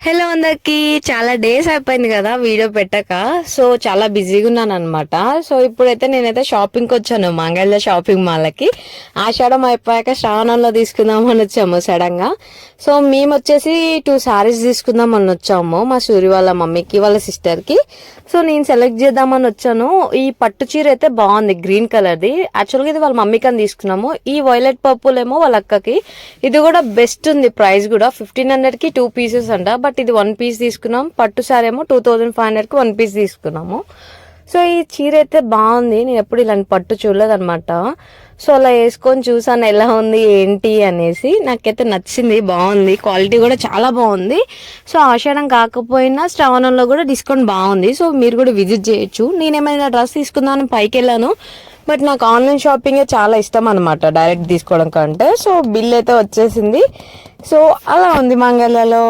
Hello అందరికి, చాలా days అయిపోయింది కదా వీడియో పెట్టక. సో చాలా బిజీగా ఉన్నాను అనమాట. సో ఇప్పుడైతే నేనైతే షాపింగ్కి వచ్చాను, మంగళ షాపింగ్ మాల్కి. ఆషాఢం అయిపోయాక శ్రావణంలో తీసుకుందాం అని వచ్చాము సడన్ గా. సో మేము వచ్చేసి 2 సారీస్ తీసుకుందాం అని వచ్చాము, మా సూర్య వాళ్ళ మమ్మీకి వాళ్ళ సిస్టర్ కి. సో నేను సెలెక్ట్ చేద్దామని వచ్చాను. ఈ పట్టు చీర అయితే బాగుంది, గ్రీన్ కలర్ది. యాక్చువల్గా ఇది వాళ్ళ మమ్మీకి అని తీసుకున్నాము. ఈ వైలెట్ పర్పుల్ ఏమో వాళ్ళ అక్కకి. ఇది కూడా బెస్ట్ ఉంది, ప్రైస్ కూడా 1500 కి 2 పీసెస్ అంట. బట్ ఇది 1 పీస్ తీసుకున్నాం. పట్టు సారీ ఏమో 2500 కి 1 పీస్ తీసుకున్నాము. సో ఈ చీర అయితే బాగుంది, నేను ఎప్పుడు ఇలాంటి పట్టు చూడలేదన్నమాట. సో అలా వేసుకొని చూసాను ఎలా ఉంది ఏంటి అనేసి. నాకైతే నచ్చింది, బాగుంది, క్వాలిటీ కూడా చాలా బాగుంది. సో ఆషాఢం కాకపోయినా శ్రావణంలో కూడా డిస్కౌంట్ బాగుంది. సో మీరు కూడా విజిట్ చేయొచ్చు. నేనేమైనా డ్రెస్ తీసుకుందామని పైకి వెళ్ళాను, బట్ నాకు ఆన్లైన్ షాపింగే చాలా ఇష్టం అనమాట, డైరెక్ట్ తీసుకోవడం కంటే. సో బిల్ అయితే వచ్చేసింది. సో అలా ఉంది మంగళలో.